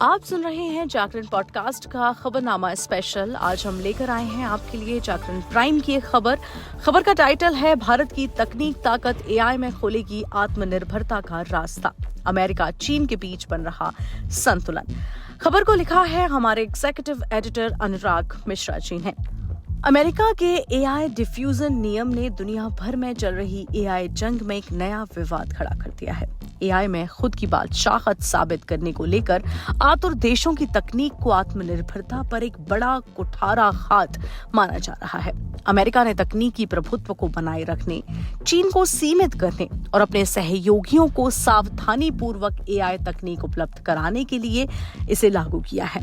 आप सुन रहे हैं जागरण पॉडकास्ट का खबरनामा स्पेशल। आज हम लेकर आए हैं आपके लिए जागरण प्राइम की एक खबर का टाइटल है भारत की तकनीक ताकत एआई में खोलेगी आत्मनिर्भरता का रास्ता, अमेरिका चीन के बीच बन रहा संतुलन। खबर को लिखा है हमारे एग्जीक्यूटिव एडिटर अनुराग मिश्रा जी ने। अमेरिका के एआई डिफ्यूजन नियम ने दुनिया भर में चल रही एआई जंग में एक नया विवाद खड़ा कर दिया है। एआई में खुद की बादशाहत साबित करने को लेकर आतुर देशों की तकनीक को आत्मनिर्भरता पर एक बड़ा कुठाराघात माना जा रहा है। अमेरिका ने तकनीकी प्रभुत्व को बनाए रखने, चीन को सीमित करने और अपने सहयोगियों को सावधानी पूर्वक एआई तकनीक उपलब्ध कराने के लिए इसे लागू किया है।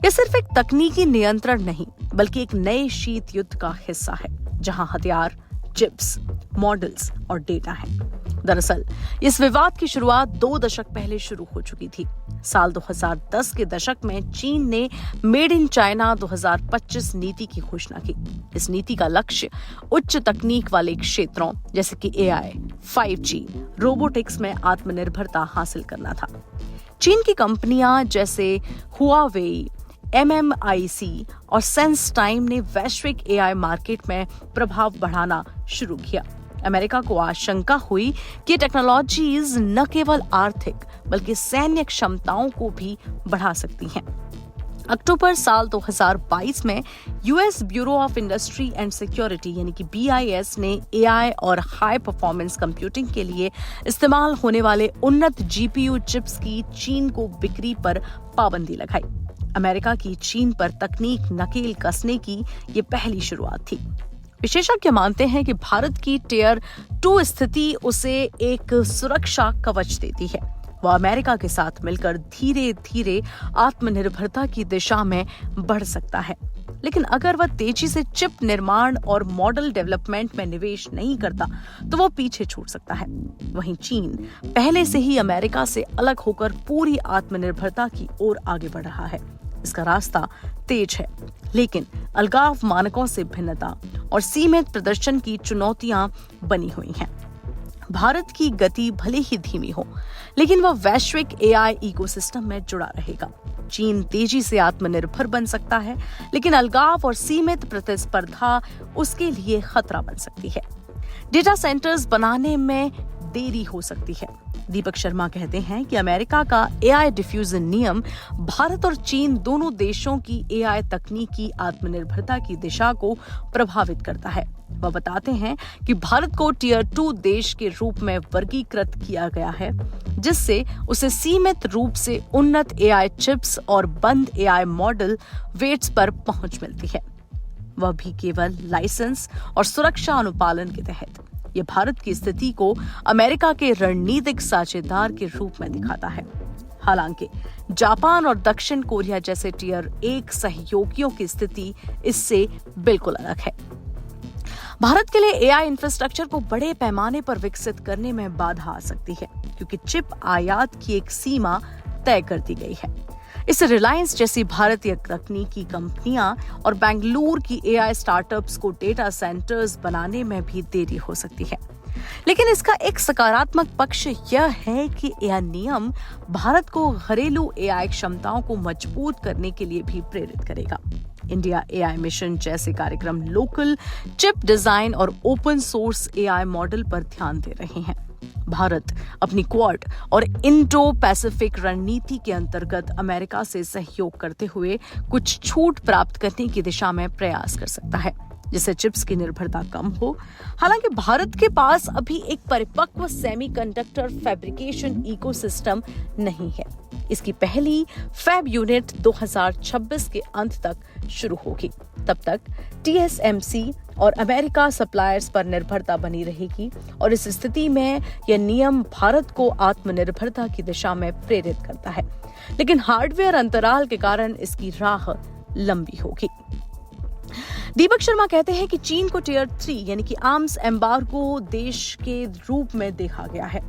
यह सिर्फ एक तकनीकी नियंत्रण नहीं, बल्कि एक नए शीत युद्ध का हिस्सा है, जहां हथियार, चिप्स, मॉडल्स और डेटा है। दरअसल इस विवाद की शुरुआत 2 दशक पहले शुरू हो चुकी थी। साल 2010 के दशक में चीन ने मेड इन चाइना 2025 नीति की घोषणा की। इस नीति का लक्ष्य उच्च तकनीक वाले क्षेत्रों जैसे कि एआई, 5G, रोबोटिक्स में आत्मनिर्भरता हासिल करना था। चीन की कंपनियां जैसे हुआवेई, MMIC और सेंसटाइम ने वैश्विक एआई मार्केट में प्रभाव बढ़ाना शुरू किया। अमेरिका को आशंका हुई कि टेक्नोलॉजीज न केवल आर्थिक बल्कि सैन्य क्षमताओं को भी बढ़ा सकती हैं। अक्टूबर साल 2022 में US bureau of industry and security यानी कि BIS ने एआई और हाई परफॉर्मेंस कंप्यूटिंग के लिए इस्तेमाल होने वाले उन्नत GPU चिप्स की चीन को बिक्री पर पाबंदी लगाई। अमेरिका की चीन पर तकनीक नकेल कसने की ये पहली शुरुआत थी। विशेषज्ञ मानते हैं कि भारत की टियर 2 स्थिति उसे एक सुरक्षा कवच देती है। वह अमेरिका के साथ मिलकर धीरे धीरे आत्मनिर्भरता की दिशा में बढ़ सकता है। लेकिन अगर वह तेजी से चिप निर्माण और मॉडल डेवलपमेंट में निवेश नहीं करता तो वो पीछे छूट सकता है। वहीं चीन पहले से ही अमेरिका से अलग होकर पूरी आत्मनिर्भरता की ओर आगे बढ़ रहा है। इसका रास्ता तेज है, लेकिन अलगाव मानकों से भिन्नता और सीमित प्रदर्शन की चुनौतियां बनी हुई हैं। भारत की गति भले ही धीमी हो, लेकिन वह वैश्विक एआई इकोसिस्टम में जुड़ा रहेगा। चीन तेजी से आत्मनिर्भर बन सकता है, लेकिन अलगाव और सीमित प्रतिस्पर्धा उसके लिए खतरा बन सकती है। डेटा सेंटर्स बनाने में देरी हो सकती है। दीपक शर्मा कहते हैं कि अमेरिका का एआई डिफ्यूजन नियम भारत और चीन दोनों देशों की एआई तकनीकी आत्मनिर्भरता की दिशा को प्रभावित करता है। वह बताते हैं कि भारत को टियर 2 देश के रूप में वर्गीकृत किया गया है, जिससे उसे सीमित रूप से उन्नत एआई चिप्स और बंद एआई मॉडल वेट्स पर पहुंच मिलती है, वह भी केवल लाइसेंस और सुरक्षा अनुपालन के तहत। ये भारत की स्थिति को अमेरिका के रणनीतिक साझेदार के रूप में दिखाता है। हालांकि जापान और दक्षिण कोरिया जैसे टियर 1 सहयोगियों की स्थिति इससे बिल्कुल अलग है। भारत के लिए एआई इंफ्रास्ट्रक्चर को बड़े पैमाने पर विकसित करने में बाधा आ सकती है, क्योंकि चिप आयात की एक सीमा तय कर दी गई है। इससे रिलायंस जैसी भारतीय तकनीकी कंपनियां और बेंगलुरु की एआई स्टार्टअप्स को डेटा सेंटर्स बनाने में भी देरी हो सकती है। लेकिन इसका एक सकारात्मक पक्ष यह है कि यह नियम भारत को घरेलू एआई क्षमताओं को मजबूत करने के लिए भी प्रेरित करेगा। इंडिया एआई मिशन जैसे कार्यक्रम लोकल चिप डिजाइन और ओपन सोर्स एआई मॉडल पर ध्यान दे रहे हैं। भारत अपनी क्वाड और इंडो पैसिफिक रणनीति के अंतर्गत अमेरिका से सहयोग करते हुए कुछ छूट प्राप्त करने की दिशा में प्रयास कर सकता है, जिससे चिप्स की निर्भरता कम हो। हालांकि भारत के पास अभी एक परिपक्व सेमीकंडक्टर फैब्रिकेशन इकोसिस्टम नहीं है। इसकी पहली फैब यूनिट 2026 के अंत तक शुरू होगी। तब तक TSMC और अमेरिका सप्लायर्स पर निर्भरता बनी रहेगी और इस स्थिति में यह नियम भारत को आत्मनिर्भरता की दिशा में प्रेरित करता है, लेकिन हार्डवेयर अंतराल के कारण इसकी राह लंबी होगी। दीपक शर्मा कहते हैं कि चीन को टियर 3 यानी कि आर्म्स एम्बार्गो देश के रूप में देखा गया है,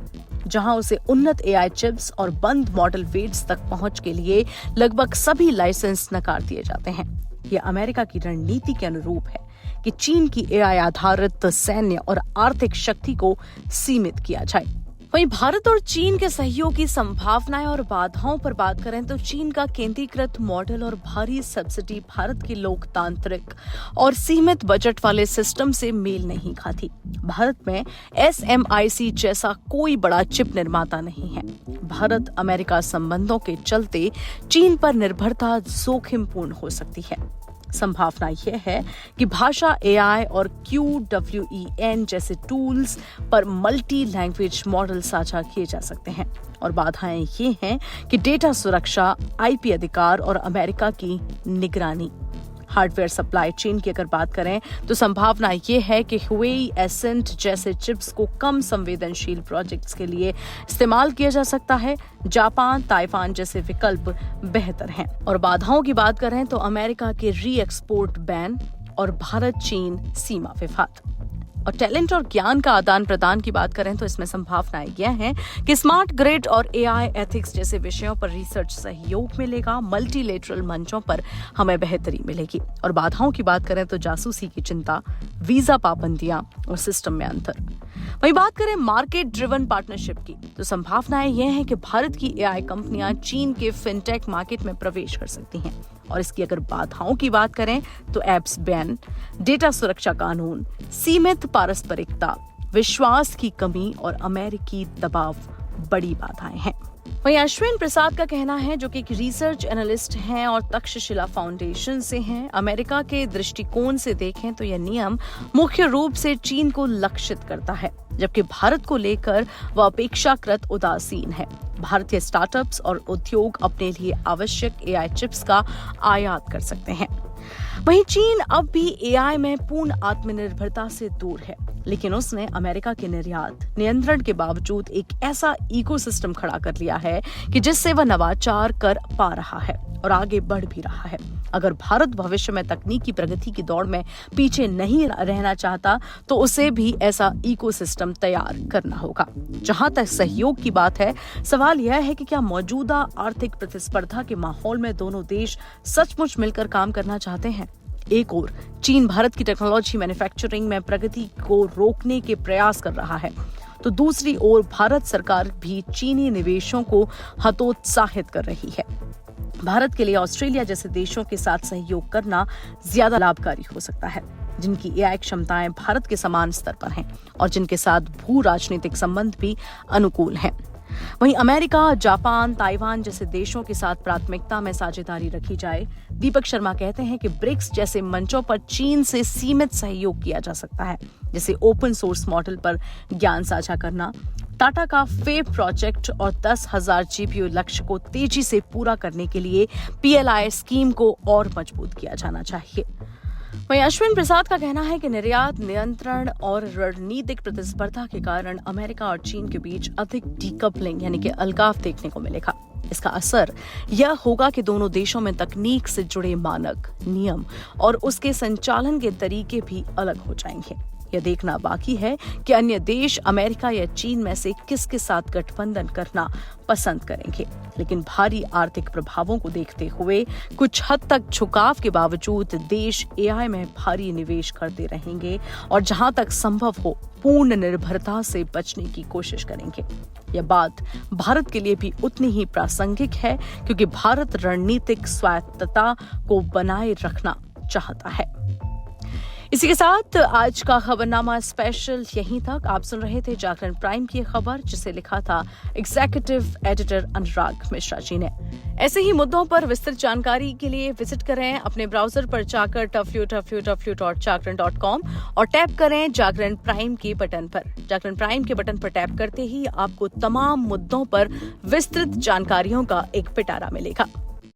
जहां उसे उन्नत एआई चिप्स और बंद मॉडल वेट्स तक पहुंच के लिए लगभग सभी लाइसेंस नकार दिए जाते हैं। यह अमेरिका की रणनीति के अनुरूप है कि चीन की एआई आधारित सैन्य और आर्थिक शक्ति को सीमित किया जाए। वहीं भारत और चीन के सहयोग की संभावनाएं और बाधाओं पर बात करें तो चीन का केंद्रीकृत मॉडल और भारी सब्सिडी भारत के लोकतांत्रिक और सीमित बजट वाले सिस्टम से मेल नहीं खाती। भारत में SMIC जैसा कोई बड़ा चिप निर्माता नहीं है। भारत अमेरिका संबंधों के चलते चीन पर निर्भरता जोखिमपूर्ण हो सकती है। संभावना यह है कि भाषा AI और QWEN जैसे टूल्स पर मल्टी लैंग्वेज मॉडल साझा किए जा सकते हैं और बाधाएं ये हैं कि डेटा सुरक्षा, IP अधिकार और अमेरिका की निगरानी। हार्डवेयर सप्लाई चेन की अगर बात करें तो संभावना ये है कि हुवेई, एसेंट जैसे चिप्स को कम संवेदनशील प्रोजेक्ट्स के लिए इस्तेमाल किया जा सकता है। जापान, ताइवान जैसे विकल्प बेहतर हैं। और बाधाओं की बात करें तो अमेरिका के री एक्सपोर्ट बैन और भारत चीन सीमा विवाद। और टैलेंट और ज्ञान का आदान प्रदान की बात करें तो इसमें संभावनाएं यह हैं कि स्मार्ट ग्रिड और AI एथिक्स जैसे विषयों पर रिसर्च सहयोग मिलेगा। मल्टीलेटरल मंचों पर हमें बेहतरी मिलेगी। और बाधाओं की बात करें तो जासूसी की चिंता, वीजा पाबंदियां और सिस्टम में अंतर। वहीं बात करें मार्केट ड्रिवन पार्टनरशिप की तो संभावनाएं यह है कि भारत की AI कंपनियां चीन के फिनटेक मार्केट में प्रवेश कर सकती हैं। और इसकी अगर बाधाओं की बात करें तो एप्स बैन, डेटा सुरक्षा कानून, सीमित पारस्परिकता, विश्वास की कमी और अमेरिकी दबाव बड़ी बाधाएं हैं। वहीं अश्विन प्रसाद का कहना है, जो कि एक रिसर्च एनालिस्ट हैं और तक्षशिला फाउंडेशन से हैं, अमेरिका के दृष्टिकोण से देखें तो यह नियम मुख्य रूप से चीन को लक्षित करता है, जबकि भारत को लेकर वह अपेक्षाकृत उदासीन है। भारतीय स्टार्टअप्स और उद्योग अपने लिए आवश्यक AI चिप्स का आयात कर सकते हैं। वहीं चीन अब भी AI में पूर्ण आत्मनिर्भरता से दूर है, लेकिन उसने अमेरिका के निर्यात नियंत्रण के बावजूद एक ऐसा इकोसिस्टम खड़ा कर लिया है कि जिससे वह नवाचार कर पा रहा है और आगे बढ़ भी रहा है। अगर भारत भविष्य में तकनीकी प्रगति की दौड़ में पीछे नहीं रहना चाहता तो उसे भी ऐसा इकोसिस्टम तैयार करना होगा। जहां तक सहयोग की बात है, सवाल यह है कि क्या मौजूदा आर्थिक प्रतिस्पर्धा के माहौल में दोनों देश सचमुच मिलकर काम करना चाहते हैं। एक ओर चीन भारत की टेक्नोलॉजी मैन्युफैक्चरिंग में प्रगति को रोकने के प्रयास कर रहा है, तो दूसरी ओर भारत सरकार भी चीनी निवेशों को हतोत्साहित कर रही है। भारत के लिए ऑस्ट्रेलिया जैसे देशों के साथ सहयोग करना ज्यादा लाभकारी हो सकता है, जिनकी AI क्षमताएं भारत के समान स्तर पर हैं और जिनके साथ भू राजनीतिक संबंध भी अनुकूल हैं। वहीं अमेरिका, जापान, ताइवान जैसे देशों के साथ प्राथमिकता में साझेदारी रखी जाए। दीपक शर्मा कहते हैं कि ब्रिक्स जैसे मंचों पर चीन से सीमित सहयोग किया जा सकता है, जैसे ओपन सोर्स मॉडल पर ज्ञान साझा करना। टाटा का फेब प्रोजेक्ट और 10,000 GPU लक्ष्य को तेजी से पूरा करने के लिए PLI स्कीम को और मजबूत किया जाना चाहिए। वहीं अश्विन प्रसाद का कहना है कि निर्यात नियंत्रण और रणनीतिक प्रतिस्पर्धा के कारण अमेरिका और चीन के बीच अधिक डीकपलिंग यानी कि अलगाव देखने को मिलेगा। इसका असर यह होगा कि दोनों देशों में तकनीक से जुड़े मानक, नियम और उसके संचालन के तरीके भी अलग हो जाएंगे। यह देखना बाकी है कि अन्य देश अमेरिका या चीन में से किसके साथ गठबंधन करना पसंद करेंगे। लेकिन भारी आर्थिक प्रभावों को देखते हुए कुछ हद तक झुकाव के बावजूद देश AI में भारी निवेश करते रहेंगे और जहां तक संभव हो पूर्ण निर्भरता से बचने की कोशिश करेंगे। यह बात भारत के लिए भी उतनी ही प्रासंगिक है, क्योंकि भारत रणनीतिक स्वायत्तता को बनाए रखना चाहता है। इसी के साथ आज का खबरनामा स्पेशल यहीं तक। आप सुन रहे थे जागरण प्राइम की खबर, जिसे लिखा था एग्जीक्यूटिव एडिटर अनुराग मिश्रा जी ने। ऐसे ही मुद्दों पर विस्तृत जानकारी के लिए विजिट करें अपने ब्राउजर पर जाकर www.jagran.com और टैप करें जागरण प्राइम के बटन पर। जागरण प्राइम के बटन पर टैप करते ही आपको तमाम मुद्दों पर विस्तृत जानकारियों का एक पिटारा मिलेगा।